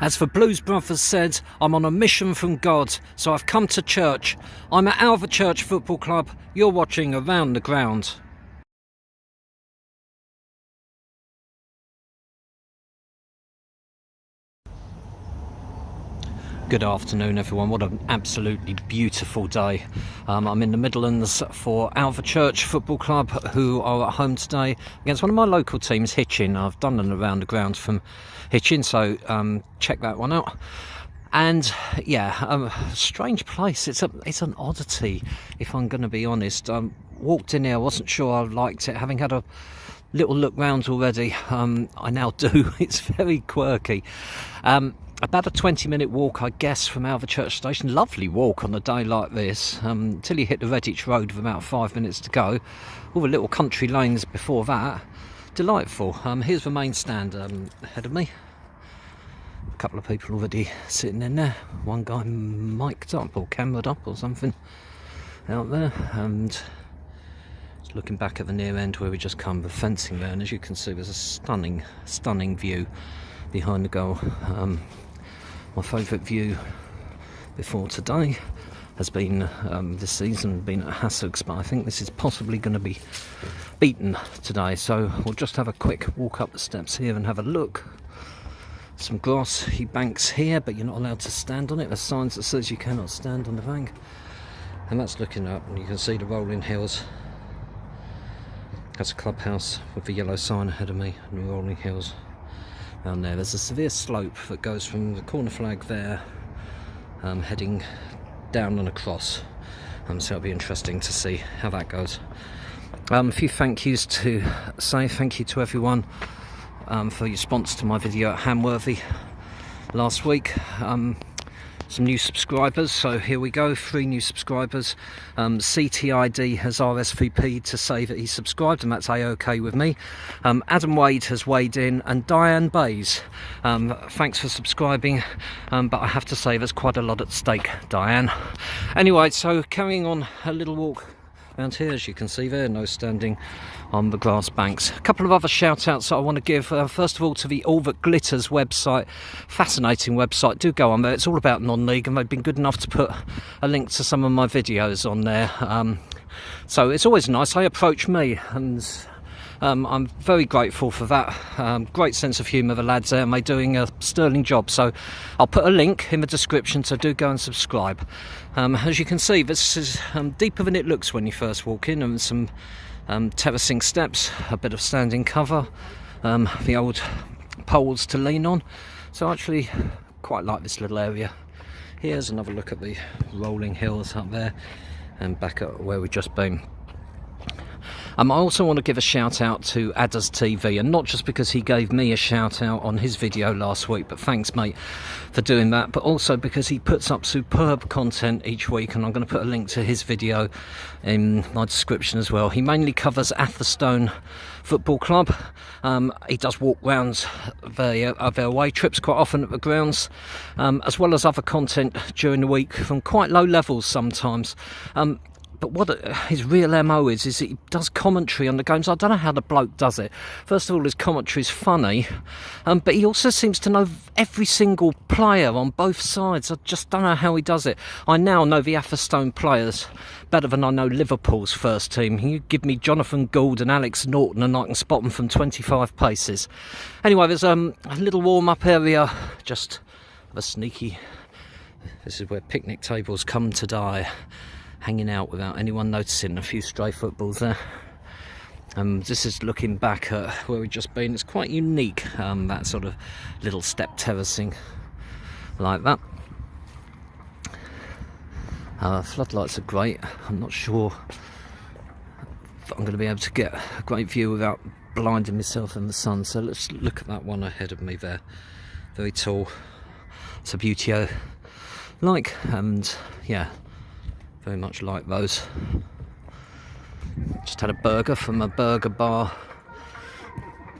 As the Blues Brothers said, I'm on a mission from God, so I've come to church. I'm at Alvechurch Football Club. You're watching Around the Ground. Good afternoon, everyone. What an absolutely beautiful day. I'm in the Midlands for Alvechurch Football Club, who are at home today against one of my local teams, Hitchin. I've done an Around the Ground from Hitchin, so check that one out. And yeah, strange place. It's an oddity, if I'm going to be honest. Walked in here, wasn't sure I liked it, having had a little look round already. I now do. It's very quirky. About a 20-minute walk, I guess, from Alvechurch station. Lovely walk on a day like this, until you hit the Redditch Road with about 5 minutes to go. All the little country lanes before that. Delightful. Here's the main stand ahead of me. A couple of people already sitting in there. One guy mic'd up or cameraed up or something out there. And looking back at the near end where we just come, the fencing there. And as you can see, there's a stunning view behind the goal. My favourite view before today has been this season been at Hassocks, but I think this is possibly going to be beaten today, so we'll just have a quick walk up the steps here and have a look. Some grassy banks here, but you're not allowed to stand on it. There's signs that says you cannot stand on the bank, and that's looking up and you can see the rolling hills. That's a clubhouse with the yellow sign ahead of me and the rolling hills. Down there's a severe slope that goes from the corner flag there, heading down and across. So it'll be interesting to see how that goes. A few thank yous to say. Thank you to everyone for your response to my video at Hamworthy last week. Some new subscribers, so here we go, 3 new subscribers. CTID has RSVP'd to say that he subscribed, and that's A-OK with me. Adam Wade has weighed in, and Diane Bays, thanks for subscribing, but I have to say there's quite a lot at stake, Diane. Anyway, so carrying on a little walk around here, as you can see there, no standing on the grass banks. A couple of other shout outs that I want to give. First of all, to the All That Glitters website. Fascinating website, do go on there. It's all about non-league, and they've been good enough to put a link to some of my videos on there. So it's always nice. They approach me, and I'm very grateful for that. Great sense of humour, the lads there, and they're doing a sterling job. So I'll put a link in the description, so do go and subscribe. As you can see, this is deeper than it looks when you first walk in, and some terracing steps, a bit of standing cover, the old poles to lean on. So I actually quite like this little area. Here's another look at the rolling hills up there, and back at where we've just been. I also want to give a shout out to Adders TV, and not just because he gave me a shout out on his video last week, but thanks mate for doing that, but also because he puts up superb content each week, and I'm going to put a link to his video in my description as well. He mainly covers Atherstone Football Club. He does walk rounds their away trips quite often at the grounds, as well as other content during the week from quite low levels sometimes. But what his real MO is he does commentary on the games. I don't know how the bloke does it. First of all, his commentary is funny, but he also seems to know every single player on both sides. I just don't know how he does it. I now know the Atherstone players better than I know Liverpool's first team. You give me Jonathan Gould and Alex Norton and I can spot them from 25 paces. Anyway, there's a little warm-up area, just a sneaky... This is where picnic tables come to die. Hanging out without anyone noticing. A few stray footballs there. This is looking back at where we've just been. It's quite unique, that sort of little step terracing like that. Floodlights are great. I'm not sure if I'm going to be able to get a great view without blinding myself in the sun, so let's look at that one ahead of me there. Very tall. It's a beauty I like, and yeah, very much like those. Just had a burger from a burger bar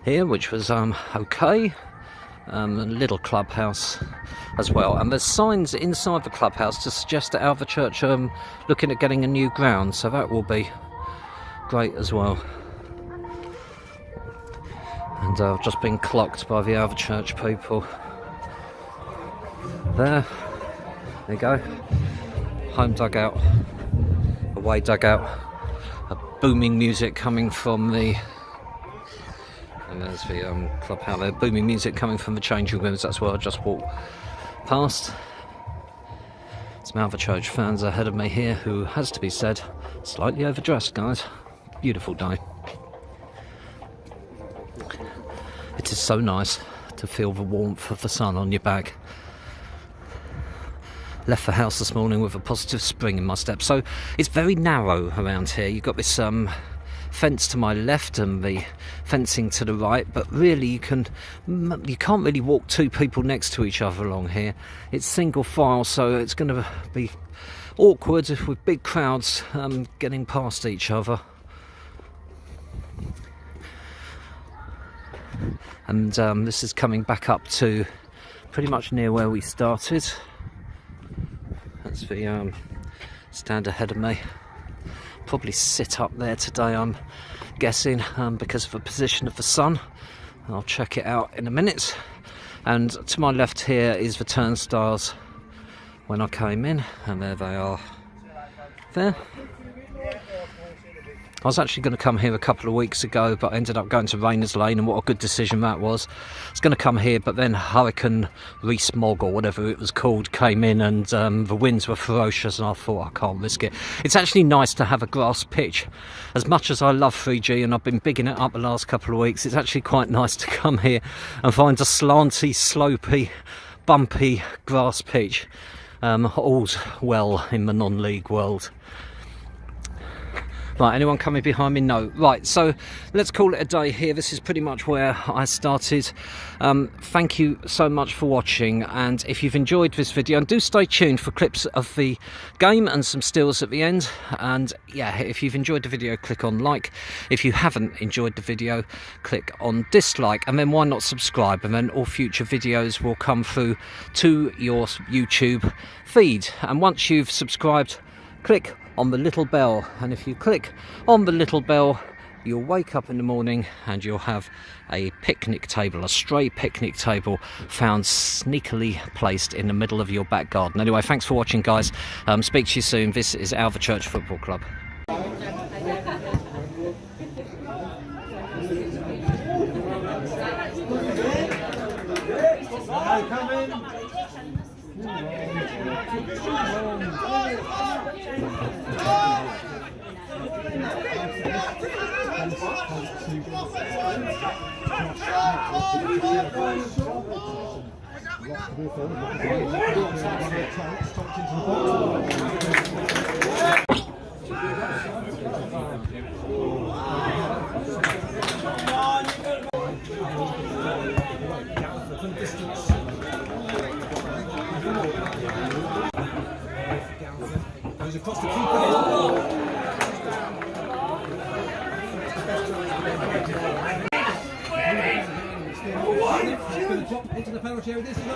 here, which was okay. A little clubhouse as well, and there's signs inside the clubhouse to suggest that Alvechurch are looking at getting a new ground, so that will be great as well. And I've just been clocked by the Alvechurch people. There you go. Home dugout, away dugout. A booming music coming from the, and there's the club out there. Booming music coming from the changing rooms. That's where I just walked past. Some Alvechurch fans ahead of me here, who, has to be said, slightly overdressed, guys. Beautiful day. It is so nice to feel the warmth of the sun on your back. Left the house this morning with a positive spring in my step. So it's very narrow around here. You've got this fence to my left and the fencing to the right, but really you can't really walk two people next to each other along here. It's single file, so it's going to be awkward with big crowds getting past each other. And this is coming back up to pretty much near where we started. That's the stand ahead of me. Probably sit up there today, I'm guessing, because of the position of the sun. I'll check it out in a minute. And to my left here is the turnstiles when I came in, and there they are there. I was actually going to come here a couple of weeks ago, but I ended up going to Rayners Lane, and what a good decision that was. I was going to come here, but then Hurricane Rees-Mogg, or whatever it was called, came in, and the winds were ferocious, and I thought, I can't risk it. It's actually nice to have a grass pitch. As much as I love 3G, and I've been bigging it up the last couple of weeks, it's actually quite nice to come here and find a slanty, slopey, bumpy grass pitch. All's well in the non-league world. Right, anyone coming behind me? No. Right, so let's call it a day here. This is pretty much where I started. Thank you so much for watching, and if you've enjoyed this video, and do stay tuned for clips of the game and some stills at the end. And yeah, if you've enjoyed the video, click on like. If you haven't enjoyed the video, click on dislike, and then why not subscribe, and then all future videos will come through to your YouTube feed. And once you've subscribed, click on the little bell, and if you click on the little bell, you'll wake up in the morning and you'll have a picnic table, a stray picnic table found sneakily placed in the middle of your back garden. Anyway, thanks for watching, guys. Speak to you soon. This is Alvechurch Football Club. Goes across the keeper. He's going to drop into the penalty area. This is an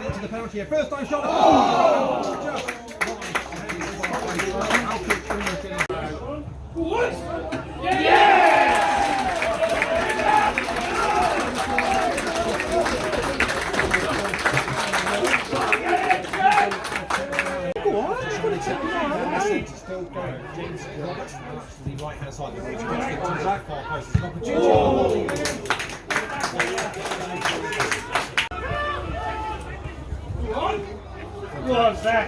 into the penalty area. First time shot. Still going. James Roberts to the right hand side of the pitch. To the back far post. It's an opportunity. Go on, Zach.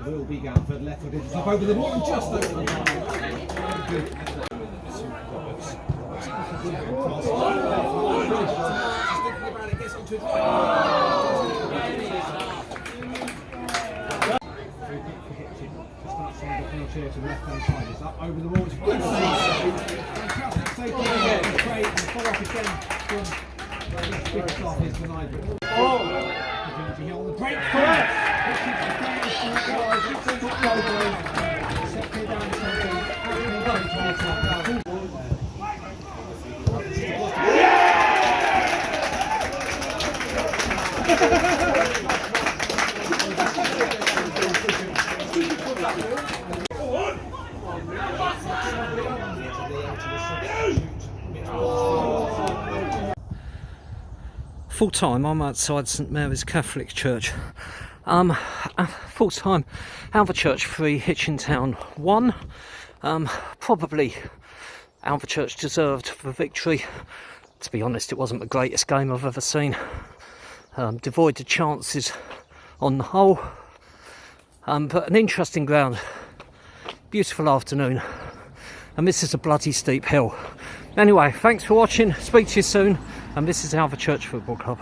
Will be Galford left footed up over the ball and just over the line. Good. To the left-hand side, it's up over the wall. It's fantastic save by Craig, and follow up again from big start is denied. Opportunity here on the break for it. Set clear down Full time, I'm outside St Mary's Catholic Church. Full time, Alvechurch 3, Hitchin Town 1. Probably Alvechurch deserved the victory. To be honest, it wasn't the greatest game I've ever seen. Devoid of chances on the whole. But an interesting ground. Beautiful afternoon. And this is a bloody steep hill. Anyway, thanks for watching. Speak to you soon. And this is Alvechurch Football Club.